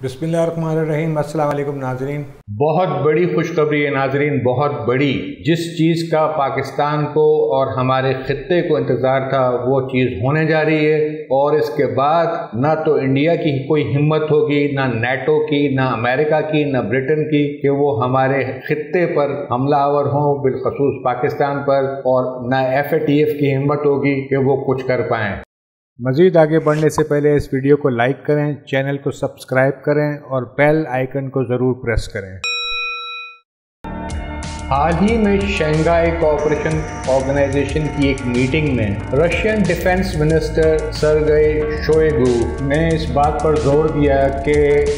बिस्मिल्लाहिर्रहमानिर्रहीम। अस्सलाम वालेकुम नाज़रीन। बहुत बड़ी खुशखबरी है नाज़रीन, बहुत बड़ी। जिस चीज़ का पाकिस्तान को और हमारे खित्ते को इंतज़ार था वो चीज़ होने जा रही है, और इसके बाद ना तो इंडिया की कोई हिम्मत होगी, ना नेटो की, ना अमेरिका की, ना ब्रिटेन की, कि वो हमारे खित्ते पर हमलावर हों, बिलखसूस पाकिस्तान पर, और ना FATF की हिम्मत होगी कि वो कुछ कर पाएँ। मज़ीद आगे बढ़ने से पहले इस वीडियो को लाइक करें, चैनल को सब्सक्राइब करें और बेल आइकन को ज़रूर प्रेस करें। हाल ही में शंघाई कोऑपरेशन ऑर्गेनाइजेशन की एक मीटिंग में Russian defence minister Sergei Shoigu ने इस बात पर जोर दिया कि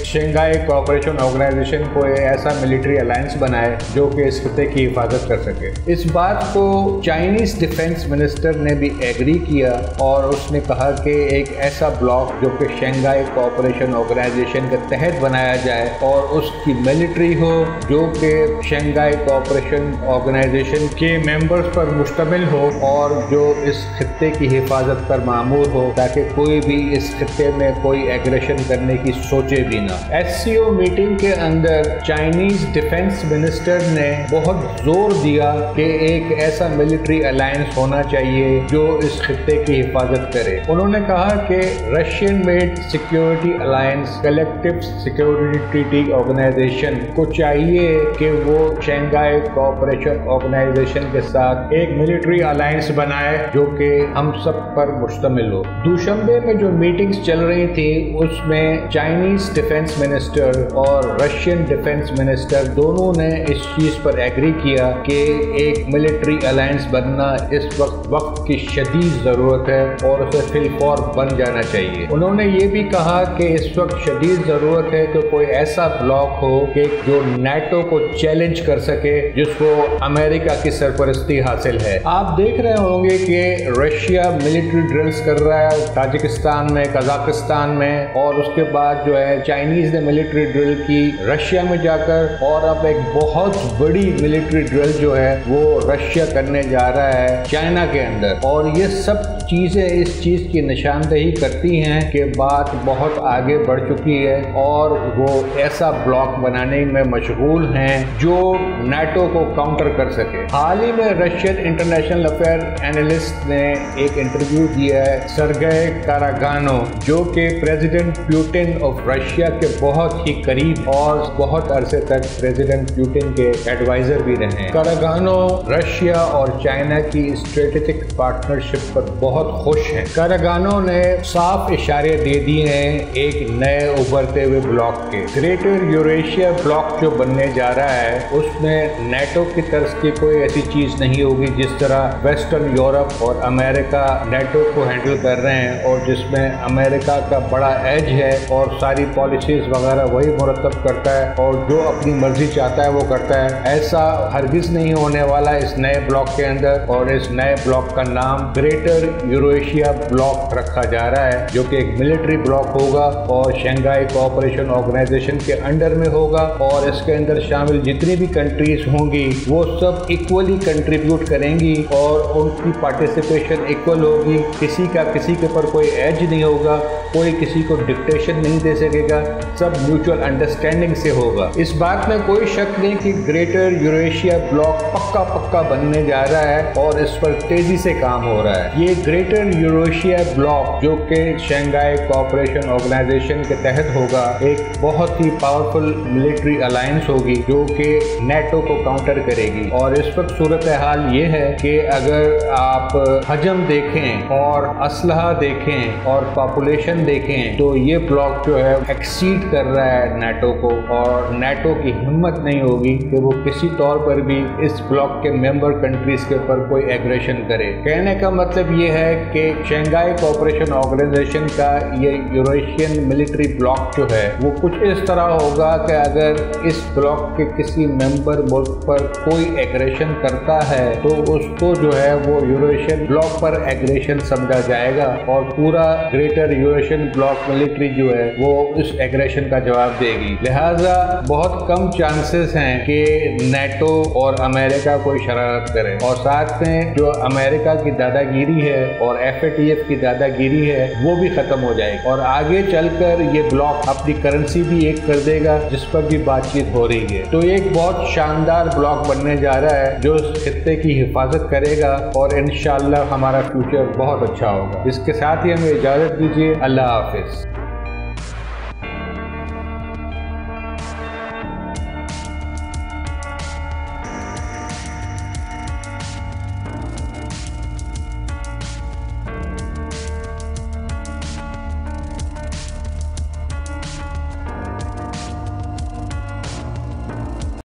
शंघाई कोऑपरेशन ऑर्गेनाइजेशन को ऐसा मिलिट्री अलायंस बनाए जो कि इस खित्ते की हिफाजत कर सके। इस बात को चाइनीज डिफेंस मिनिस्टर ने भी एग्री किया, और उसने कहा कि एक ऐसा ब्लॉक जो कि शंघाई कोऑपरेशन ऑर्गेनाइजेशन के तहत बनाया जाए और उसकी मिलिट्री हो जो कि शंघाई कोऑपरेशन ऑर्गेनाइजेशन के मेंबर्स पर मुश्तमिल हो और जो इस खित्ते की हिफाजत पर मामूर हो, ताकि कोई भी इस खित्ते में कोई एग्रेशन करने की सोचे भी ना। SCO मीटिंग के अंदर चाइनीज डिफेंस मिनिस्टर ने बहुत जोर दिया कि एक ऐसा मिलिट्री अलायंस होना चाहिए जो इस खित्ते की हिफाजत करे। उन्होंने कहा कि Russian made security alliance collective security treaty organisation को चाहिए कि वो शंघाई कोऑपरेशन ऑर्गेनाइजेशन के साथ एक मिलिट्री अलायंस बनाए जो कि हम सब पर मुश्तमिल हो। दूशंबे में जो मीटिंग्स चल रही थी उसमें चाइनीज डिफेंस मिनिस्टर और रशियन डिफेंस मिनिस्टर दोनों ने इस चीज पर एग्री किया कि एक मिलिट्री अलायंस बनना इस वक्त की शदीद जरूरत है और उसे फिलफौर बन जाना चाहिए। उन्होंने ये भी कहा कि इस वक्त शदीद जरूरत है कि कोई ऐसा ब्लॉक हो कि जो नेटो को चैलेंज कर सके, जिसको अमेरिका की सरपरस्ती हासिल है। आप देख रहे होंगे कि रशिया मिलिट्री ड्रिल्स कर रहा है ताजिकिस्तान में, कजाकिस्तान में, और उसके बाद जो है चाइनीज ने मिलिट्री ड्रिल की रशिया में जाकर, और अब एक बहुत बड़ी मिलिट्री ड्रिल जो है वो रशिया करने जा रहा है चाइना के अंदर। और ये सब चीजें इस चीज की निशानदेही करती हैं कि बात बहुत आगे बढ़ चुकी है और वो ऐसा ब्लॉक बनाने में मशगूल हैं जो नेटो को काउंटर कर सके। हाल ही में रशियन इंटरनेशनल अफेयर एनालिस्ट ने एक इंटरव्यू दिया है सर्गेई कारागानो, जो कि प्रेसिडेंट पुतिन ऑफ रशिया के बहुत ही करीब और बहुत अरसे तक प्रेसिडेंट पुतिन के एडवाइजर भी रहे हैं। कारागानो रशिया और चाइना की स्ट्रेटेजिक पार्टनरशिप पर बहुत खुश हैं। कारागानो ने साफ इशारे दे दिए हैं एक नए उभरते हुए ब्लॉक के। ग्रेटर यूरेशिया ब्लॉक जो बनने जा रहा है उसमें नेटो की तरफ की कोई ऐसी चीज नहीं होगी जिस तरह वेस्टर्न यूरोप और अमेरिका नेटो को हैंडल कर रहे हैं, और जिसमें अमेरिका का बड़ा एज है और सारी पॉलिसीज वगैरह वही मुरतब करता है और जो अपनी मर्जी चाहता है वो करता है। ऐसा हरगिज नहीं होने वाला इस नए ब्लॉक के अंदर, और इस नए ब्लॉक का नाम ग्रेटर यूरेशिया ब्लॉक रखा जा रहा है, जो कि एक मिलिट्री ब्लॉक होगा और शंघाई कोऑपरेशन ऑर्गेनाइजेशन के अंडर में होगा, और इसके अंदर शामिल जितनी भी कंट्रीज होंगी वो सब इक्वली कंट्रीब्यूट करेंगी और उनकी पार्टिसिपेशन इक्वल होगी। किसी का किसी के ऊपर कोई एज नहीं होगा, कोई किसी को डिक्टेशन नहीं दे सकेगा, सब म्यूचुअल अंडरस्टैंडिंग से होगा। इस बात में कोई शक नहीं कि ग्रेटर यूरेशिया ब्लॉक पक्का बनने जा रहा है और इस पर तेजी से काम हो रहा है। ये ग्रेटर यूरेशिया ब्लॉक जो कि शंघाई कोऑपरेशन ऑर्गेनाइजेशन के तहत होगा, एक बहुत ही पावरफुल मिलिट्री अलायंस होगी जो कि नेटो को काउंटर करेगी। और इस वक्त सूरत हाल ये है कि अगर आप हजम देखें और असलहा देखें और पॉपुलेशन देखें तो ये ब्लॉक जो है एक्सीड कर रहा है नेटो को, और नेटो की हिम्मत नहीं होगी कि वो किसी तौर पर भी इस ब्लॉक के मेंबर कंट्रीज के ऊपर कोई एग्रेशन करे। कहने का मतलब ये है कि शंघाई कोऑपरेशन ऑर्गेनाइजेशन का ये यूरेशियन मिलिट्री ब्लॉक जो है वो कुछ इस तरह होगा कि अगर इस ब्लॉक के किसी मेंबर मुल्क पर कोई एग्रेशन करता है तो उसको जो है वो यूरेशियन ब्लॉक पर एग्रेशन समझा जाएगा और पूरा ग्रेटर यूरेशियन ब्लॉक मिलिट्री जो है वो इस एग्रेशन का जवाब देगी। लिहाजा बहुत कम चांसेस हैं कि नेटो और अमेरिका कोई शरारत करे, और साथ में जो अमेरिका की दादागिरी है और FATF की दादागिरी है वो भी खत्म हो जाएगी, और आगे चलकर ये ब्लॉक अपनी करेंसी भी एक कर देगा जिस पर भी बातचीत हो रही है। तो एक बहुत शानदार ब्लॉक बनने जा रहा है जो इस खित्ते की हिफाजत करेगा और इंशाअल्लाह हमारा फ्यूचर बहुत अच्छा होगा। इसके साथ ही हमें इजाजत दीजिए। अल्लाह हाफिज।